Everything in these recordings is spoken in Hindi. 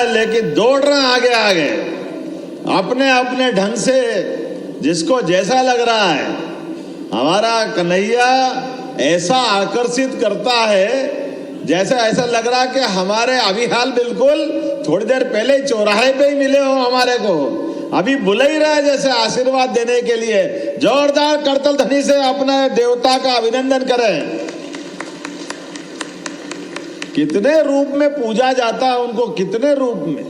है, लेकिन दौड़ रहे हैं आगे आगे अपने अपने ढंग से, जिसको जैसा लग रहा है। हमारा कन्हैया ऐसा आकर्षित करता है, जैसा ऐसा लग रहा कि हमारे अभी हाल बिल्कुल थोड़ी देर पहले चौराहे पे ही मिले हो हमारे को, अभी बुला ही रहा है जैसे आशीर्वाद देने के लिए। जोरदार करतल ध्वनि से अपने देवता का अभिनंदन करें। कितने रूप में पूजा जाता है उनको, कितने रूप में,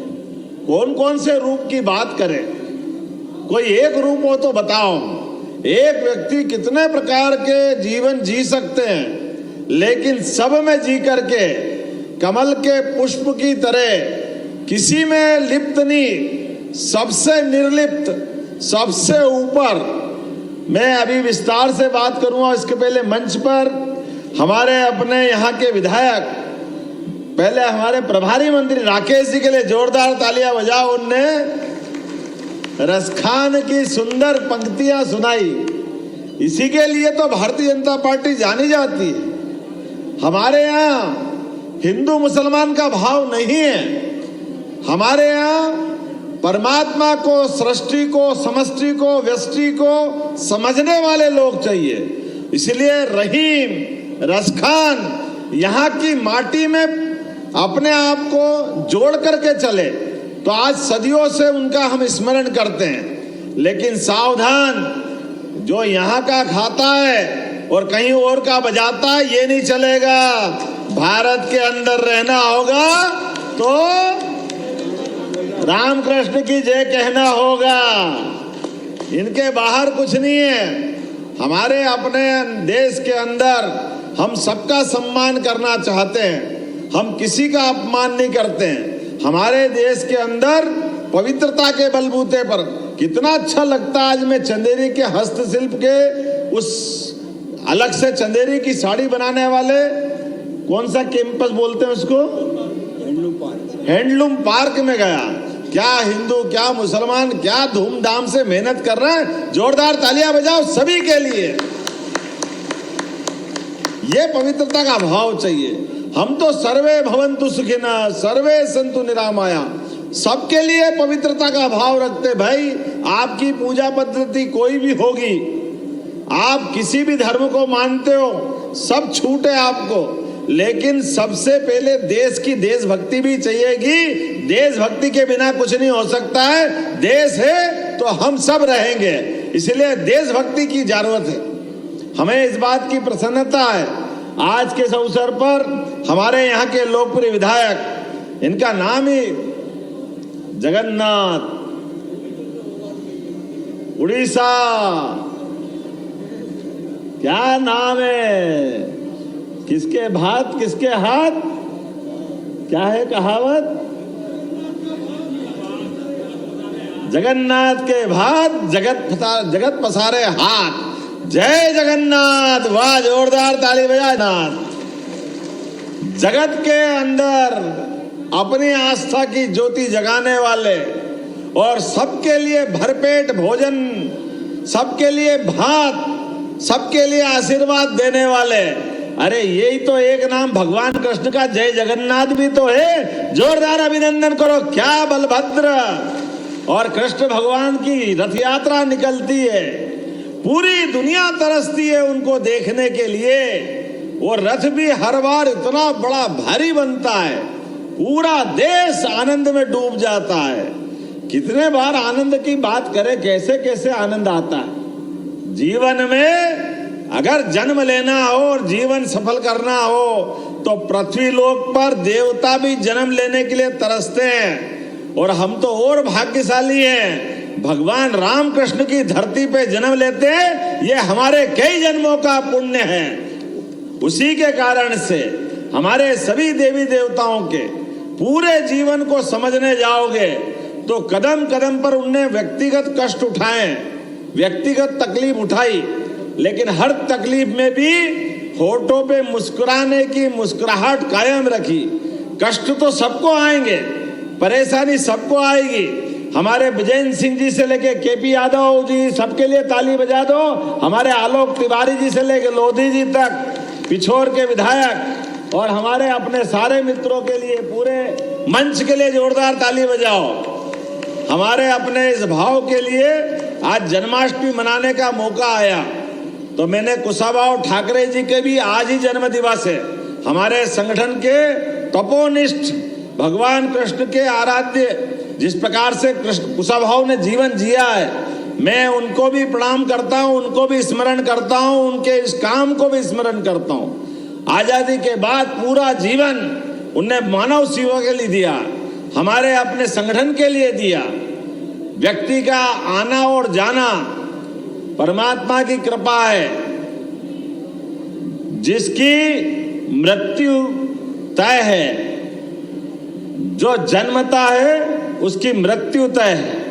कौन कौन से रूप की बात करें? कोई एक रूप हो तो बताओ। एक व्यक्ति कितने प्रकार के जीवन जी सकते हैं, लेकिन सब में जी करके कमल के पुष्प की तरह किसी में लिप्त नहीं, सबसे निर्लिप्त, सबसे ऊपर। मैं अभी विस्तार से बात करूंगा। इसके पहले मंच पर हमारे अपने यहाँ के विधायक, पहले हमारे प्रभारी मंत्री राकेश जी के लिए जोरदार तालियां बजाओ। उनने रसखान की सुंदर पंक्तियां सुनाई। इसी के लिए तो भारतीय जनता पार्टी जानी जाती है। हमारे यहाँ हिंदू मुसलमान का भाव नहीं है। हमारे यहाँ परमात्मा को, सृष्टि को, समष्टि को, व्यष्टि को समझने वाले लोग चाहिए। इसलिए रहीम, रसखान यहाँ की माटी में अपने आप को जोड़ करके चले तो आज सदियों से उनका हम स्मरण करते हैं। लेकिन सावधान, जो यहाँ का खाता है और कहीं और का बजाता है, ये नहीं चलेगा। भारत के अंदर रहना होगा तो रामकृष्ण की जय कहना होगा। इनके बाहर कुछ नहीं है। हमारे अपने देश के अंदर हम सबका सम्मान करना चाहते हैं, हम किसी का अपमान नहीं करते हैं। हमारे देश के अंदर पवित्रता के बलबूते पर कितना अच्छा लगता है। आज मैं चंदेरी के हस्तशिल्प के उस अलग से चंदेरी की साड़ी बनाने वाले, कौन सा कैंपस बोलते हैं उसको, हैंडलूम पार्क में गया। क्या हिंदू, क्या मुसलमान, क्या धूमधाम से मेहनत कर रहे हैं। जोरदार तालियां बजाओ सभी के लिए। ये पवित्रता का भाव चाहिए। हम तो सर्वे भवन्तु सुखिनः, सर्वे सन्तु निरामया, सबके लिए पवित्रता का भाव रखते। भाई आपकी पूजा पद्धति कोई भी होगी, आप किसी भी धर्म को मानते हो, सब छूट है आपको, लेकिन सबसे पहले देश की देशभक्ति भी चाहिएगी। देशभक्ति के बिना कुछ नहीं हो सकता है। देश है तो हम सब रहेंगे, इसलिए देशभक्ति की जरूरत है। हमें इस बात की प्रसन्नता है आज के इस अवसर पर हमारे यहाँ के लोकप्रिय विधायक, इनका नाम ही जगन्नाथ, उड़ीसा, क्या नाम है, किसके भात किसके हाथ, क्या है कहावत, जगन्नाथ के भात जगत पसारे हाथ। जय जगन्नाथ, वाह, जोरदार ताली बजाए। जगत के अंदर अपनी आस्था की ज्योति जगाने वाले और सबके लिए भरपेट भोजन, सबके लिए भात, सबके लिए आशीर्वाद देने वाले। अरे यही तो एक नाम भगवान कृष्ण का जय जगन्नाथ भी तो है। जोरदार अभिनंदन करो। क्या बलभद्र और कृष्ण भगवान की रथ यात्रा निकलती है, पूरी दुनिया तरसती है उनको देखने के लिए। वो रथ भी हर बार इतना बड़ा भारी बनता है, पूरा देश आनंद में डूब जाता है। कितने बार आनंद की बात करें, कैसे कैसे आनंद आता है। जीवन में अगर जन्म लेना हो और जीवन सफल करना हो तो पृथ्वी लोक पर देवता भी जन्म लेने के लिए तरसते हैं, और हम तो और भाग्यशाली हैं। भगवान रामकृष्ण की धरती पे जन्म लेते हैं, ये हमारे कई जन्मों का पुण्य है। उसी के कारण से हमारे सभी देवी देवताओं के पूरे जीवन को समझने जाओगे तो कदम कदम पर उनने व्यक्तिगत कष्ट उठाए, व्यक्तिगत तकलीफ उठाई, लेकिन हर तकलीफ में भी होठों पे मुस्कुराने की मुस्कुराहट कायम रखी। कष्ट तो सबको आएंगे, परेशानी सबको आएगी। हमारे विजेंद्र सिंह जी से लेके केपी यादव जी, सबके लिए ताली बजा दो। हमारे आलोक तिवारी जी से लेके लोधी जी तक, पिछोर के विधायक, और हमारे अपने सारे मित्रों के लिए पूरे मंच के लिए जोरदार ताली बजाओ। हमारे अपने इस भाव के लिए आज जन्माष्टमी मनाने का मौका आया, तो मैंने कुशाभाऊ ठाकरे जी के भी आज ही जन्म दिवस है। हमारे संगठन के तपोनिष्ठ भगवान कृष्ण के आराध्य जिस प्रकार से कृष्ण कुशाभाऊ ने जीवन जिया है, मैं उनको भी प्रणाम करता हूं, उनको भी स्मरण करता हूं, उनके इस काम को भी स्मरण करता हूं। आजादी के बाद पूरा जीवन उनने मानव सेवा के लिए दिया, हमारे अपने संगठन के लिए दिया। व्यक्ति का आना और जाना परमात्मा की कृपा है। जिसकी मृत्यु तय है, जो जन्मता है उसकी मृत्यु तय है,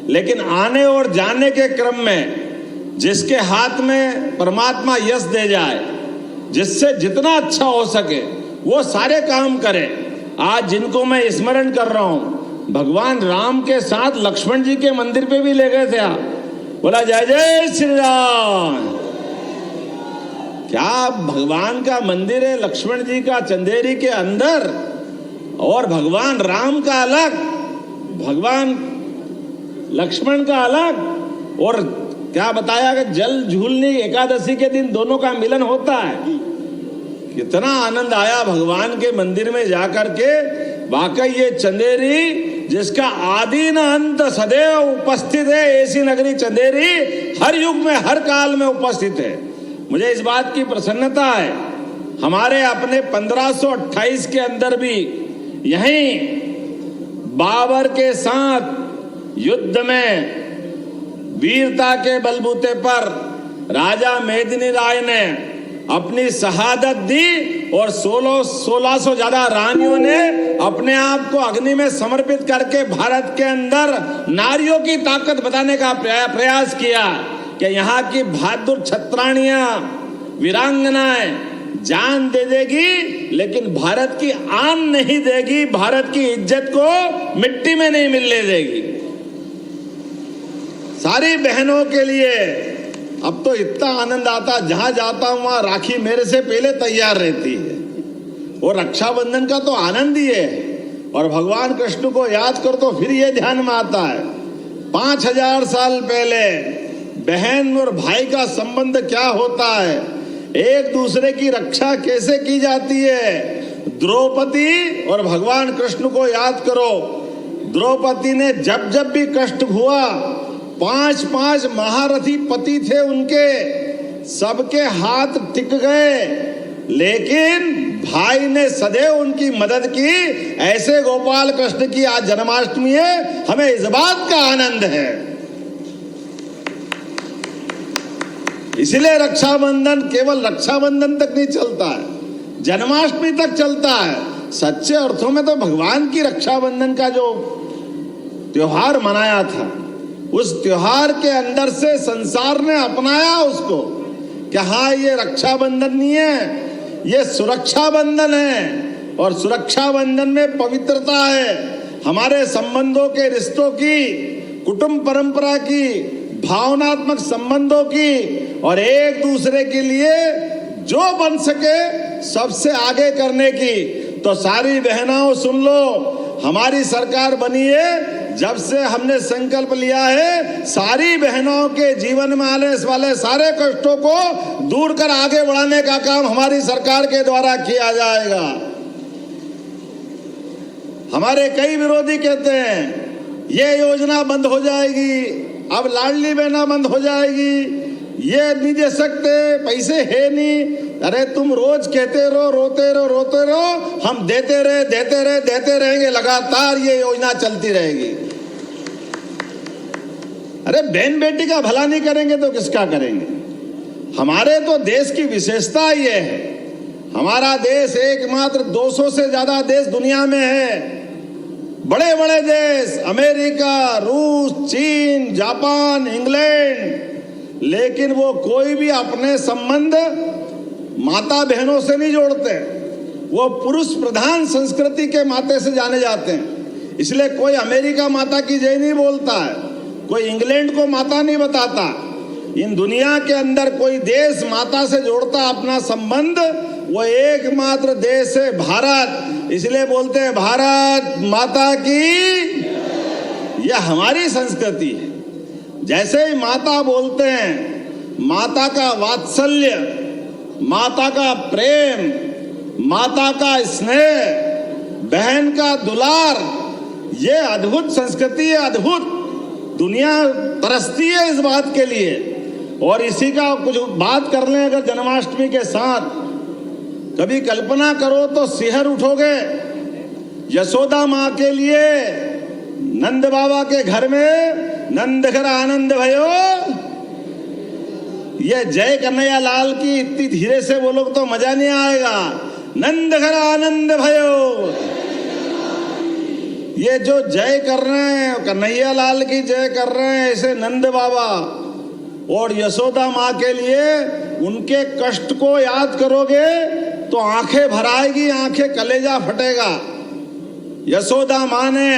लेकिन आने और जाने के क्रम में जिसके हाथ में परमात्मा यश दे जाए, जिससे जितना अच्छा हो सके वो सारे काम करे। आज जिनको मैं स्मरण कर रहा हूं, भगवान राम के साथ लक्ष्मण जी के मंदिर पे भी ले गए थे आप। बोला जय जय श्री राम। क्या भगवान का मंदिर है लक्ष्मण जी का चंदेरी के अंदर, और भगवान राम का अलग, भगवान लक्ष्मण का अलग। और क्या बताया कि जल झूलनी एकादशी के दिन दोनों का मिलन होता है। कितना आनंद आया भगवान के मंदिर में जाकर के। वाकई ये चंदेरी जिसका आदि न अंत सदैव उपस्थित है, ऐसी नगरी चंदेरी हर युग में हर काल में उपस्थित है। मुझे इस बात की प्रसन्नता है, हमारे अपने 1528 के अंदर भी यहीं बाबर के साथ युद्ध में वीरता के बलबूते पर राजा मेदिनी राय ने अपनी शहादत दी, और 1600 ज्यादा रानियों ने अपने आप को अग्नि में समर्पित करके भारत के अंदर नारियों की ताकत बताने का प्रयास किया कि यहाँ की बहादुर छत्राणियां वीरांगनाएं जान दे देगी, लेकिन भारत की आन नहीं देगी, भारत की इज्जत को मिट्टी में नहीं मिलने देगी। सारी बहनों के लिए अब तो इतना आनंद आता, जहां जाता हूं वहां राखी मेरे से पहले तैयार रहती है, और रक्षाबंधन का तो आनंद ही है। और भगवान कृष्ण को याद कर तो फिर ये ध्यान में आता है 5000 साल पहले बहन और भाई का संबंध क्या होता है, एक दूसरे की रक्षा कैसे की जाती है। द्रौपदी और भगवान कृष्ण को याद करो, द्रौपदी ने जब जब भी कष्ट हुआ, 5 महारथी पति थे उनके, सबके हाथ टिक गए, लेकिन भाई ने सदैव उनकी मदद की। ऐसे गोपाल कृष्ण की आज जन्माष्टमी है, हमें इस बात का आनंद है। इसलिए रक्षाबंधन केवल रक्षाबंधन तक नहीं चलता है, जन्माष्टमी तक चलता है। सच्चे अर्थों में तो भगवान की रक्षाबंधन का जो त्योहार मनाया था, उस त्योहार के अंदर से संसार ने अपनाया उसको कि हाँ ये रक्षाबंधन नहीं है, ये सुरक्षा बंधन है। और सुरक्षा बंधन में पवित्रता है, हमारे संबंधों के, रिश्तों की, कुटुंब परंपरा की, भावनात्मक संबंधों की, और एक दूसरे के लिए जो बन सके सबसे आगे करने की। तो सारी बहनों सुन लो, हमारी सरकार बनी है जब से हमने संकल्प लिया है सारी बहनों के जीवन में आने वाले सारे कष्टों को दूर कर आगे बढ़ाने का काम हमारी सरकार के द्वारा किया जाएगा। हमारे कई विरोधी कहते हैं ये योजना बंद हो जाएगी, अब लाडली बहना बंद हो जाएगी, ये नहीं दे सकते, पैसे है नहीं। अरे तुम रोज कहते रहो, रोते रहो, हम देते रहेंगे, लगातार ये योजना चलती रहेगी। अरे बहन बेटी का भला नहीं करेंगे तो किसका करेंगे। हमारे तो देश की विशेषता ये है, हमारा देश एकमात्र 200 से ज्यादा देश दुनिया में है, बड़े बड़े देश अमेरिका, रूस, चीन, जापान, इंग्लैंड, लेकिन वो कोई भी अपने संबंध माता बहनों से नहीं जोड़ते, वो पुरुष प्रधान संस्कृति के माते से जाने जाते हैं। इसलिए कोई अमेरिका माता की जय नहीं बोलता है, कोई इंग्लैंड को माता नहीं बताता। इन दुनिया के अंदर कोई देश माता से जोड़ता अपना संबंध वो एकमात्र देश है भारत, इसलिए बोलते हैं भारत माता की। यह हमारी संस्कृति है। जैसे ही माता बोलते हैं, माता का वात्सल्य, माता का प्रेम, माता का स्नेह, बहन का दुलार, ये अद्भुत संस्कृति है, अद्भुत। दुनिया तरसती है इस बात के लिए। और इसी का कुछ बात कर लें अगर जन्माष्टमी के साथ, कभी कल्पना करो तो सिहर उठोगे। यशोदा माँ के लिए नंद बाबा के घर में नंद घर आनंद भयो, ये जय कन्हैया लाल की इतनी धीरे से बोलो तो मजा नहीं आएगा। नंद घर आनंद भयो, ये जो जय कर रहे हैं कन्हैया लाल की जय कर रहे हैं ऐसे नंद बाबा और यशोदा माँ के लिए, उनके कष्ट को याद करोगे तो आंखें भर आएगी, आंखें कलेजा फटेगा। यशोदा माँ ने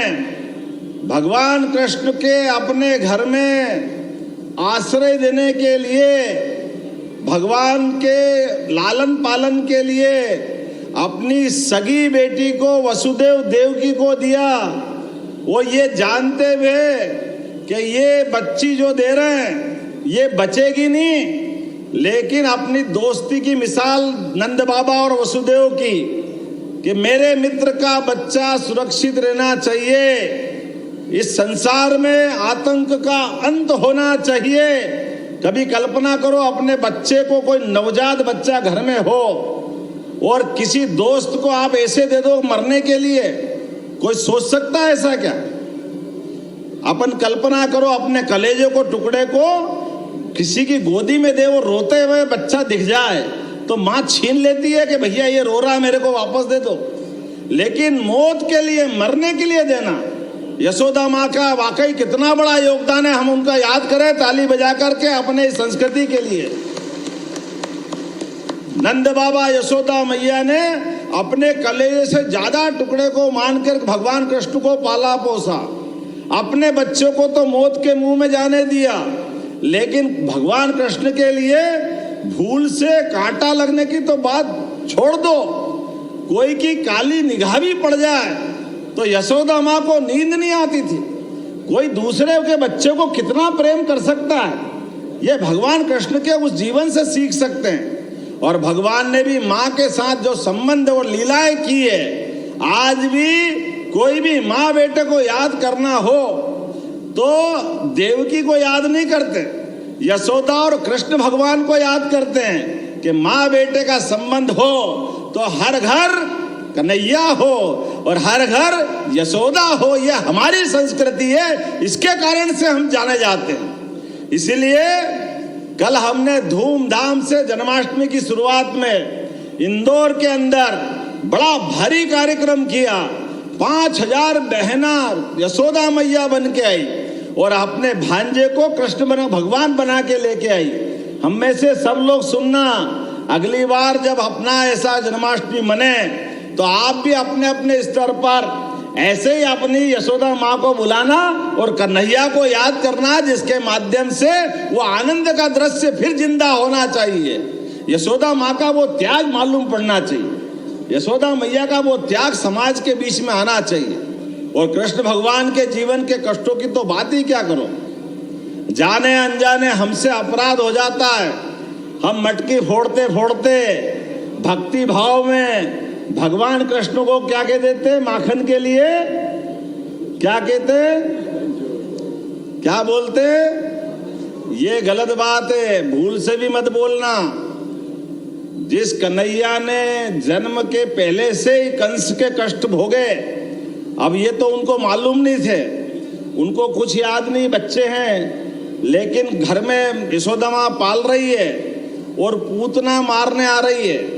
भगवान कृष्ण के अपने घर में आश्रय देने के लिए, भगवान के लालन पालन के लिए अपनी सगी बेटी को वसुदेव देवकी को दिया। वो ये जानते हुए कि ये बच्ची जो दे रहे हैं ये बचेगी नहीं, लेकिन अपनी दोस्ती की मिसाल नंद बाबा और वसुदेव की कि मेरे मित्र का बच्चा सुरक्षित रहना चाहिए, इस संसार में आतंक का अंत होना चाहिए। कभी कल्पना करो अपने बच्चे को, कोई नवजात बच्चा घर में हो और किसी दोस्त को आप ऐसे दे दो मरने के लिए, कोई सोच सकता है ऐसा क्या? अपन कल्पना करो अपने कलेजे को, टुकड़े को किसी की गोदी में दे, वो रोते हुए बच्चा दिख जाए तो माँ छीन लेती है कि भैया ये रो रहा है मेरे को वापस दे दो। लेकिन मौत के लिए, मरने के लिए देना, यशोदा माँ का वाकई कितना बड़ा योगदान है। हम उनका याद करें ताली बजा करके अपने इस संस्कृति के लिए। नंद बाबा यशोदा मैया ने अपने कलेजे से ज्यादा टुकड़े को मानकर भगवान कृष्ण को पाला पोसा। अपने बच्चों को तो मौत के मुंह में जाने दिया, लेकिन भगवान कृष्ण के लिए भूल से कांटा लगने की तो बात छोड़ दो, कोई की काली निगाह भी पड़ जाए तो यशोदा माँ को नींद नहीं आती थी। कोई दूसरे के बच्चे को कितना प्रेम कर सकता है, ये भगवान कृष्ण के उस जीवन से सीख सकते हैं। और भगवान ने भी माँ के साथ जो संबंध और लीलाएं की है, आज भी कोई भी माँ बेटे को याद करना हो तो देवकी को याद नहीं करते, यशोदा और कृष्ण भगवान को याद करते हैं कि माँ बेटे का संबंध हो तो हर घर कन्हैया हो और हर घर यशोदा हो। यह हमारी संस्कृति है, इसके कारण से हम जाने जाते हैं। इसीलिए कल हमने धूमधाम से जन्माष्टमी की शुरुआत में इंदौर के अंदर बड़ा भारी कार्यक्रम किया। 5000 बहना यशोदा मैया बन के आई और अपने भांजे को कृष्ण बना भगवान बना के लेके आई। हम में से सब लोग सुनना, अगली बार जब अपना ऐसा जन्माष्टमी मने तो आप भी अपने अपने स्तर पर ऐसे ही अपनी यशोदा माँ को बुलाना और कन्हैया को याद करना, जिसके माध्यम से वो आनंद का दृश्य फिर जिंदा होना चाहिए। यशोदा माँ का वो त्याग मालूम पड़ना चाहिए, यशोदा मैया का वो त्याग समाज के बीच में आना चाहिए। और कृष्ण भगवान के जीवन के कष्टों की तो बात ही क्या करो, जाने अनजाने हमसे अपराध हो जाता है। हम मटकी फोड़ते फोड़ते भक्ति भाव में भगवान कृष्ण को क्या कह देते, माखन के लिए क्या कहते, क्या बोलते, ये गलत बात है, भूल से भी मत बोलना। जिस कन्हैया ने जन्म के पहले से ही कंस के कष्ट भोगे, अब ये तो उनको मालूम नहीं थे, उनको कुछ याद नहीं, बच्चे हैं, लेकिन घर में यशोदा माँ पाल रही है और पूतना मारने आ रही है।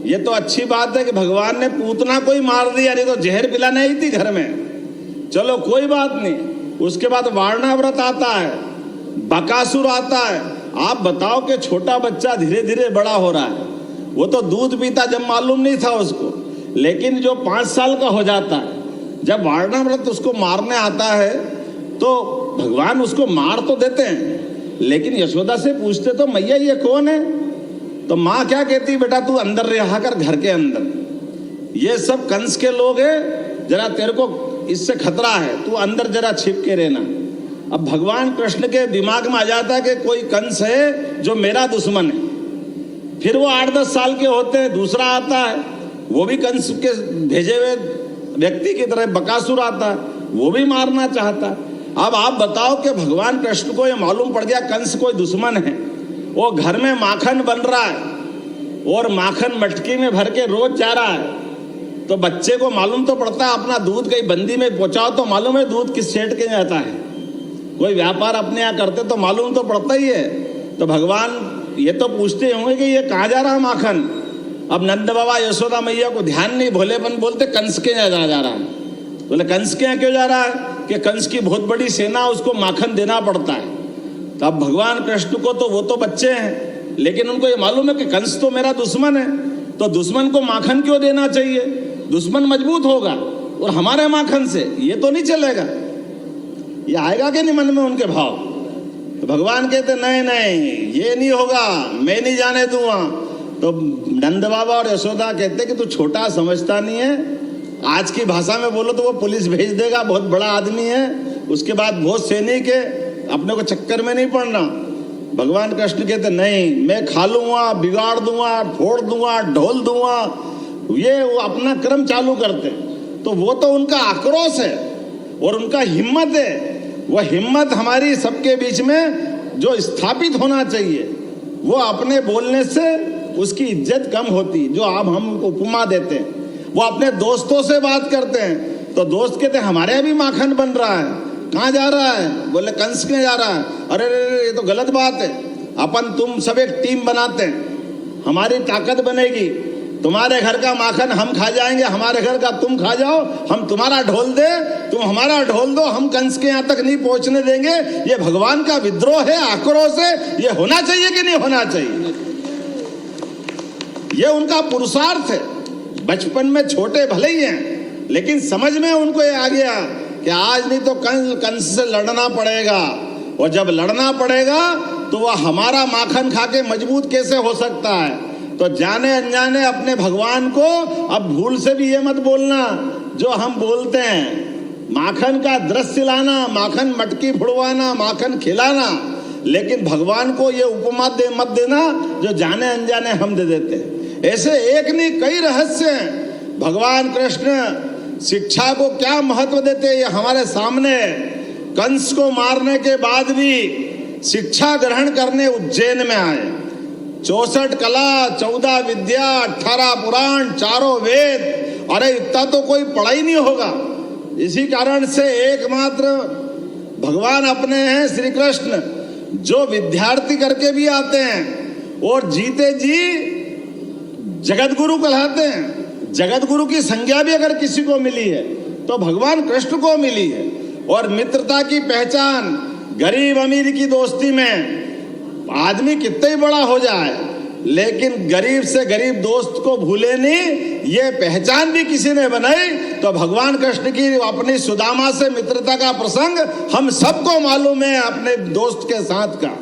ये तो अच्छी बात है कि भगवान ने पूतना को ही मार दिया, नहीं तो जहर पिलाने आई थी घर में, चलो कोई बात नहीं। उसके बाद वारणा व्रत आता है, बकासुर आता है। आप बताओ कि छोटा बच्चा धीरे धीरे बड़ा हो रहा है, वो तो दूध पीता जब मालूम नहीं था उसको, लेकिन जो 5 साल का हो जाता है, जब वारणा व्रत उसको मारने आता है तो भगवान उसको मार तो देते हैं, लेकिन यशोदा से पूछते तो मैया ये कौन है, तो माँ क्या कहती, बेटा तू अंदर रहा कर, घर के अंदर। ये सब कंस के लोग हैं, जरा तेरे को इससे खतरा है, तू अंदर जरा छिप के रहना। अब भगवान कृष्ण के दिमाग में आ जाता है कि कोई कंस है जो मेरा दुश्मन है। फिर वो 8-10 साल के होते हैं, दूसरा आता है, वो भी कंस के भेजे हुए व्यक्ति की तरह बकासुर आता है, वो भी मारना चाहता है। अब आप बताओ कि भगवान कृष्ण को ये मालूम पड़ गया कंस कोई दुश्मन है, वो घर में माखन बन रहा है और माखन मटकी में भर के रोज जा रहा है, तो बच्चे को मालूम तो पड़ता है अपना दूध कहीं बंदी में पहुंचाओ तो मालूम है दूध किस सेठ के जाता है। कोई व्यापार अपने यहाँ करते तो मालूम तो पड़ता ही है। तो भगवान ये तो पूछते होंगे कि ये कहाँ जा रहा माखन। अब नंद बाबा यशोदा मैया को ध्यान नहीं, भोलेपन बोलते कंस के यहाँ जा रहा है। बोले कंस के यहाँ क्यों जा रहा है कि कंस की बहुत बड़ी सेना, उसको माखन देना पड़ता है। तो अब भगवान कृष्ण को तो वो तो बच्चे हैं, लेकिन उनको ये मालूम है कि कंस तो मेरा दुश्मन है, तो दुश्मन को माखन क्यों देना चाहिए, दुश्मन मजबूत होगा और हमारे माखन से ये तो नहीं चलेगा। ये आएगा कि नहीं मन में उनके भाव। तो भगवान कहते नहीं नहीं ये नहीं होगा, मैं नहीं जाने दूंगा। तो नंद बाबा और यशोदा कहते कि तू छोटा समझता नहीं है, आज की भाषा में बोलो तो वो पुलिस भेज देगा, बहुत बड़ा आदमी है, उसके बाद बहुत सैनिक है, अपने को चक्कर में नहीं पड़ना। भगवान कृष्ण कहते नहीं, मैं खा लूंगा, बिगाड़ दूंगा, फोड़ दूंगा, ढोल दूंगा। ये वो अपना क्रम चालू करते। तो वो तो उनका आक्रोश है और उनका हिम्मत है। वह हिम्मत हमारी सबके बीच में जो स्थापित होना चाहिए, वो अपने बोलने से उसकी इज्जत कम होती। जो आप हम उपमा देते हैं, वो अपने दोस्तों से बात करते हैं तो दोस्त कहते हैं हमारे यहाँ भी माखन बन रहा है, कहाँ जा रहा है, बोले कंस के जा रहा है। अरे ये तो गलत बात है, अपन तुम सब एक टीम बनाते हैं, हमारी ताकत बनेगी, तुम्हारे घर का माखन हम खा जाएंगे, हमारे घर का तुम खा जाओ, हम तुम्हारा ढोल दे, तुम हमारा ढोल दो, हम कंस के यहाँ तक नहीं पहुंचने देंगे। ये भगवान का विद्रोह है, आक्रोश है। ये होना चाहिए कि नहीं होना चाहिए? ये उनका पुरुषार्थ है। बचपन में छोटे भले ही हैं, लेकिन समझ में उनको ये आ गया कि आज नहीं तो कंस से लड़ना पड़ेगा, और जब लड़ना पड़ेगा तो वह हमारा माखन खा के मजबूत कैसे हो सकता है। तो जाने अनजाने अपने भगवान को अब भूल से भी ये मत बोलना जो हम बोलते हैं, माखन का दृश्य लाना, माखन मटकी फुड़वाना, माखन खिलाना, लेकिन भगवान को ये उपमा मत देना जो जाने अनजाने हम दे देते हैं। ऐसे एक नहीं कई रहस्य हैं। भगवान कृष्ण शिक्षा को क्या महत्व देते हैं ये हमारे सामने। कंस को मारने के बाद भी शिक्षा ग्रहण करने उज्जैन में आए। 64 कला, 14 विद्या, 18 पुराण, 4 वेद। अरे इतना तो कोई पढ़ा ही नहीं होगा। इसी कारण से एकमात्र भगवान अपने हैं श्री कृष्ण, जो विद्यार्थी करके भी आते हैं और जीते जी जगत गुरु कहलाते हैं। जगत गुरु की संज्ञा भी अगर किसी को मिली है तो भगवान कृष्ण को मिली है। और मित्रता की पहचान, गरीब अमीर की दोस्ती में आदमी कितना ही बड़ा हो जाए, लेकिन गरीब से गरीब दोस्त को भूले नहीं, ये पहचान भी किसी ने बनाई। तो भगवान कृष्ण की अपनी सुदामा से मित्रता का प्रसंग हम सबको मालूम है अपने दोस्त के साथ का,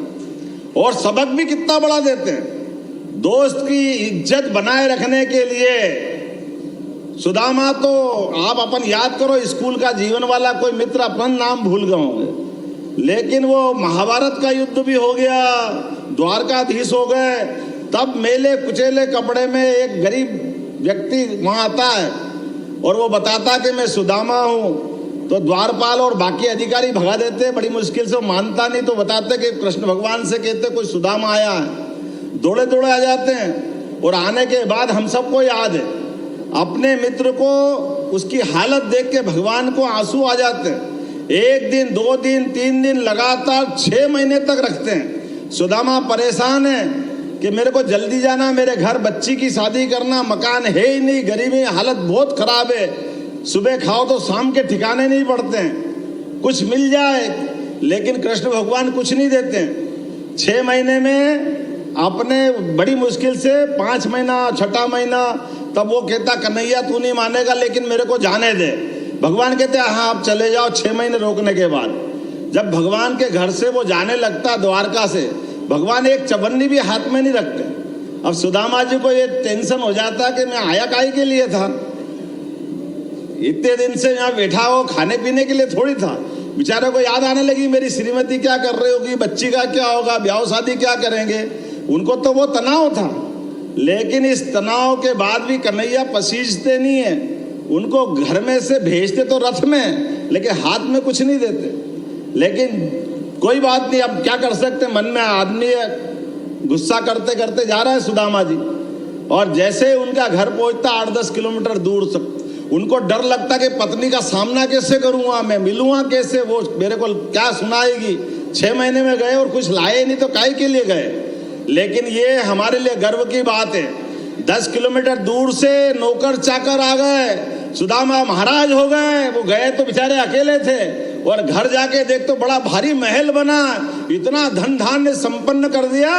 और सबक भी कितना बड़ा देते हैं। दोस्त की इज्जत बनाए रखने के लिए सुदामा, तो आप अपन याद करो स्कूल का जीवन वाला कोई मित्र, अपन नाम भूल गए होंगे, लेकिन वो महाभारत का युद्ध भी हो गया, द्वारकाधीश हो गए, तब मेले कुचेले कपड़े में एक गरीब व्यक्ति वहां आता है और वो बताता कि मैं सुदामा हूँ। तो द्वारपाल और बाकी अधिकारी भगा देते, बड़ी मुश्किल से, मानता नहीं तो बताते कि कृष्ण भगवान से कहते कोई सुदामा आया है। दौड़े दौड़े आ जाते हैं और आने के बाद हम सबको याद है अपने मित्र को, उसकी हालत देख के भगवान को आंसू आ जाते हैं। 1 दिन 2 दिन 3 दिन लगातार 6 महीने तक रखते हैं। सुदामा परेशान है कि मेरे को जल्दी जाना, मेरे घर बच्ची की शादी करना, मकान है ही नहीं, गरीबी, हालत बहुत खराब है, सुबह खाओ तो शाम के ठिकाने नहीं पड़ते हैं, कुछ मिल जाए। लेकिन कृष्ण भगवान कुछ नहीं देते हैं। 6 महीने में अपने बड़ी मुश्किल से 5 महीना, 6ठा महीना, तब वो कहता कन्हैया तू नहीं मानेगा लेकिन मेरे को जाने दे। भगवान कहते हाँ आप चले जाओ। 6 महीने रोकने के बाद जब भगवान के घर से वो जाने लगता द्वारका से, भगवान एक चवन्नी भी हाथ में नहीं रखते, अब सुदामा जी को ये टेंशन हो जाता कि मैं आया काहे के लिए था, इतने दिन से यहाँ बैठा हो खाने पीने के लिए थोड़ी था। बेचारे को याद आने लगी मेरी श्रीमती क्या कर रही होगी, बच्ची का क्या होगा, ब्याह शादी क्या करेंगे। उनको तो वो तनाव था, लेकिन इस तनाव के बाद भी कन्हैया पसीजते नहीं है। उनको घर में से भेजते तो रथ में, लेकिन हाथ में कुछ नहीं देते। लेकिन कोई बात नहीं, अब क्या कर सकते, मन में आदमी है, गुस्सा करते करते जा रहा है सुदामा जी। और जैसे उनका घर पहुंचता 8-10 किलोमीटर दूर तक, उनको डर लगता कि पत्नी का सामना कैसे करूंगा, मैं मिलूंगा कैसे, वो मेरे को क्या सुनाएगी। 6 महीने में गए और कुछ लाए नहीं तो काहे के लिए गए। लेकिन ये हमारे लिए गर्व की बात है, 10 किलोमीटर दूर से नौकर चाकर आ गए, सुदामा महाराज हो गए। वो गए तो बेचारे अकेले थे, और घर जाके देख तो बड़ा भारी महल बना, इतना धन धान्य संपन्न कर दिया।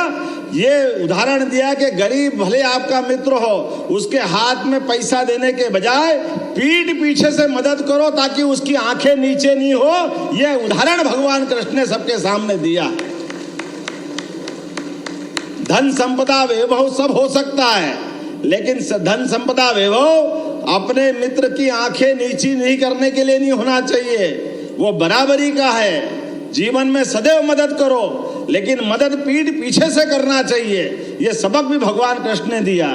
ये उदाहरण दिया कि गरीब भले आपका मित्र हो, उसके हाथ में पैसा देने के बजाय पीठ पीछे से मदद करो ताकि उसकी आंखें नीचे नहीं हो। ये उदाहरण भगवान कृष्ण ने सबके सामने दिया। धन संपदा वैभव सब हो सकता है, लेकिन धन संपदा वैभव अपने मित्र की आंखें नीची नहीं करने के लिए नहीं होना चाहिए, वो बराबरी का है। जीवन में सदैव मदद करो, लेकिन मदद पीठ पीछे से करना चाहिए। ये सबक भी भगवान कृष्ण ने दिया।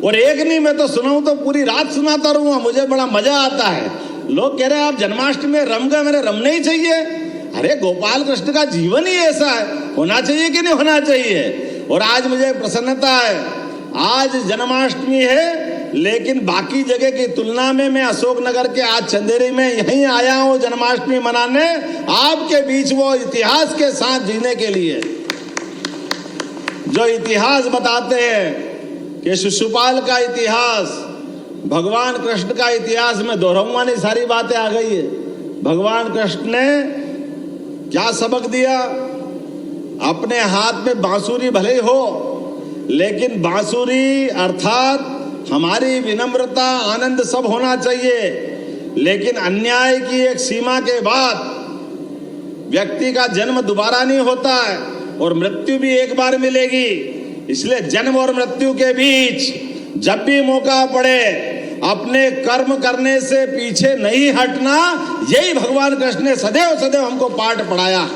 और एक नहीं, मैं तो सुनाऊं तो पूरी रात सुनाता रहूंगा, मुझे बड़ा मजा आता है। लोग कह रहे हैं आप जन्माष्टमी में रम गए, मेरे रमने ही चाहिए। अरे गोपाल कृष्ण का जीवन ही ऐसा है, होना चाहिए कि नहीं होना चाहिए। और आज मुझे प्रसन्नता है, आज जन्माष्टमी है, लेकिन बाकी जगह की तुलना में मैं अशोकनगर के आज चंदेरी में यहीं आया हूं जन्माष्टमी मनाने, आपके बीच वो इतिहास के साथ जीने के लिए। जो इतिहास बताते हैं कि शिशुपाल का इतिहास, भगवान कृष्ण का इतिहास, में दोहराऊंगा नहीं, सारी बातें आ गई है। भगवान कृष्ण ने क्या सबक दिया, अपने हाथ में बांसुरी भले हो, लेकिन बांसुरी अर्थात हमारी विनम्रता आनंद सब होना चाहिए। लेकिन अन्याय की एक सीमा के बाद व्यक्ति का जन्म दोबारा नहीं होता है, और मृत्यु भी एक बार मिलेगी। इसलिए जन्म और मृत्यु के बीच जब भी मौका पड़े अपने कर्म करने से पीछे नहीं हटना, यही भगवान कृष्ण ने सदैव सदैव हमको पाठ पढ़ाया।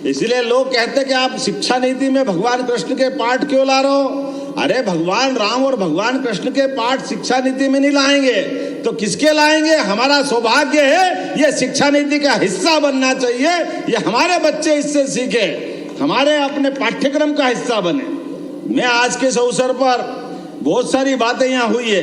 इसलिए लोग कहते कि आप शिक्षा नीति में भगवान कृष्ण के पाठ क्यों ला रहे हो। अरे भगवान राम और भगवान कृष्ण के पाठ शिक्षा नीति में नहीं लाएंगे तो किसके लाएंगे। हमारा सौभाग्य है ये शिक्षा नीति का हिस्सा बनना चाहिए, ये हमारे बच्चे इससे सीखे, हमारे अपने पाठ्यक्रम का हिस्सा बने। मैं आज के इस अवसर पर बहुत सारी बातें यहाँ हुई है,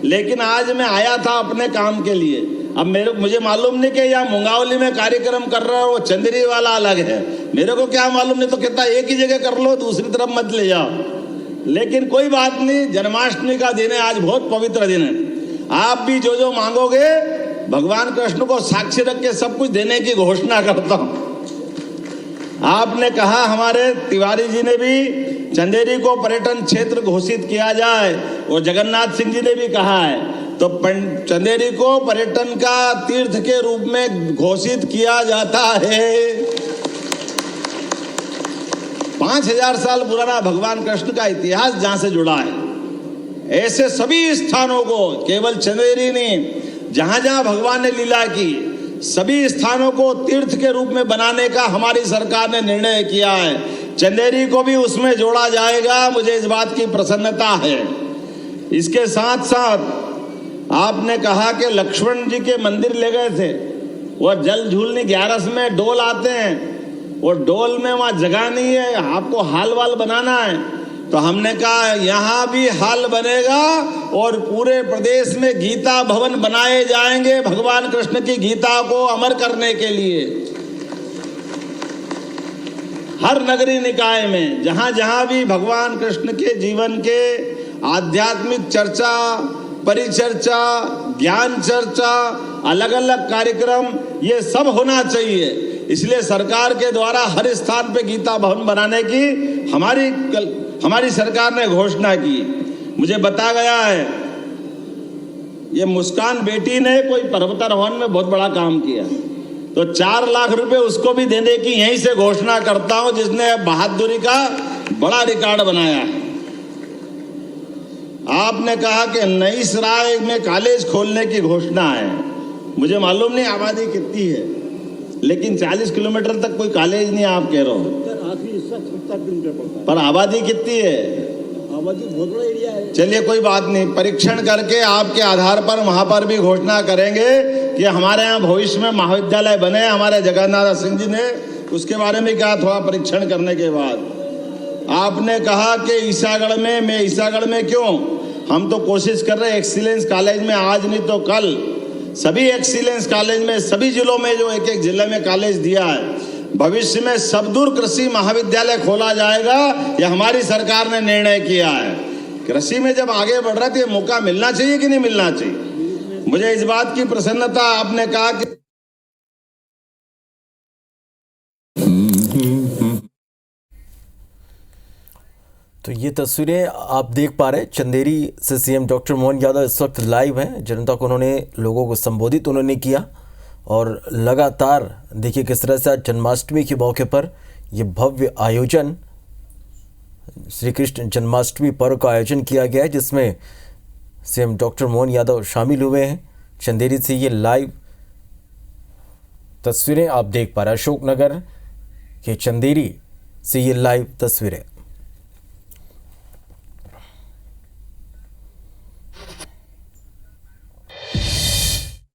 लेकिन आज मैं आया था अपने काम के लिए। अब मुझे मालूम नहीं कि यहाँ मुंगावली में कार्यक्रम कर रहा है, वो चंदेरी वाला अलग है, मेरे को क्या मालूम नहीं। तो कहता एक ही जगह कर लो, दूसरी तरफ मत ले जाओ। लेकिन कोई बात नहीं, जन्माष्टमी का दिन है, आज बहुत पवित्र दिन है। आप भी जो जो मांगोगे भगवान कृष्ण को साक्षी रख के सब कुछ देने की घोषणा करता हूँ। आपने कहा, हमारे तिवारी जी ने भी चंदेरी को पर्यटन क्षेत्र घोषित किया जाए, और जगन्नाथ सिंह जी ने भी कहा है, तो चंदेरी को पर्यटन का तीर्थ के रूप में घोषित किया जाता है। 5000 साल पुराना भगवान कृष्ण का इतिहास जहां से जुड़ा है, ऐसे सभी स्थानों को, केवल चंदेरी नहीं, जहां जहां भगवान ने लीला की, सभी स्थानों को तीर्थ के रूप में बनाने का हमारी सरकार ने निर्णय किया है। चंदेरी को भी उसमें जोड़ा जाएगा, मुझे इस बात की प्रसन्नता है। इसके साथ साथ आपने कहा कि लक्ष्मण जी के मंदिर ले गए थे, और जल झूलने 11 में डोल आते हैं, और डोल में वहाँ जगह नहीं है, आपको हाल वाल बनाना है। तो हमने कहा यहाँ भी हाल बनेगा, और पूरे प्रदेश में गीता भवन बनाए जाएंगे भगवान कृष्ण की गीता को अमर करने के लिए। हर नगरी निकाय में जहाँ जहाँ भी भगवान कृष्ण के जीवन के आध्यात्मिक चर्चा, परिचर्चा, ज्ञान चर्चा, अलग अलग कार्यक्रम, ये सब होना चाहिए। इसलिए सरकार के द्वारा हर स्थान पे गीता भवन बनाने की हमारी सरकार ने घोषणा की। मुझे बता गया है, ये मुस्कान बेटी ने कोई पर्वतारोहण में बहुत बड़ा काम किया, तो 4 लाख रुपए उसको भी देने की यहीं से घोषणा करता हूं, जिसने बहादुरी का बड़ा रिकॉर्ड बनाया है। आपने कहा कि नई सराय में कॉलेज खोलने की घोषणा है। मुझे मालूम नहीं आबादी कितनी है, लेकिन 40 किलोमीटर तक कोई कॉलेज नहीं आप कह रहे हो, आखिरी हिस्सा 70 किलोमीटर पड़ता है। पर आबादी कितनी है? आबादी बहुत बड़ा एरिया है। चलिए कोई बात नहीं, परीक्षण करके आपके आधार पर वहां पर भी घोषणा करेंगे कि हमारे यहाँ भविष्य में महाविद्यालय बने। हमारे जगन्नाथ सिंह जी ने उसके बारे में कहा थोड़ा परीक्षण करने के बाद। आपने कहा कि ईसागढ़ में, मैं ईसागढ़ में क्यों, हम तो कोशिश कर रहे हैं एक्सीलेंस कॉलेज में, आज नहीं तो कल सभी एक्सीलेंस कॉलेज में, सभी जिलों में जो एक एक जिले में कॉलेज दिया है, भविष्य में सबदूर कृषि महाविद्यालय खोला जाएगा। यह हमारी सरकार ने निर्णय किया है। कृषि में जब आगे बढ़ रहा है तो ये मौका मिलना चाहिए कि नहीं मिलना चाहिए? मुझे इस बात की प्रसन्नता, आपने कहा कि तो ये तस्वीरें आप देख पा रहे हैं चंदेरी से सीएम डॉक्टर मोहन यादव इस वक्त लाइव हैं। जनता को उन्होंने, लोगों को संबोधित उन्होंने किया और लगातार देखिए किस तरह से आज जन्माष्टमी के मौके पर ये भव्य आयोजन, श्री कृष्ण जन्माष्टमी पर्व का आयोजन किया गया है, जिसमें सीएम डॉक्टर मोहन यादव शामिल हुए हैं। चंदेरी से ये लाइव तस्वीरें आप देख पा रहे हैं, अशोकनगर के चंदेरी से ये लाइव तस्वीरें।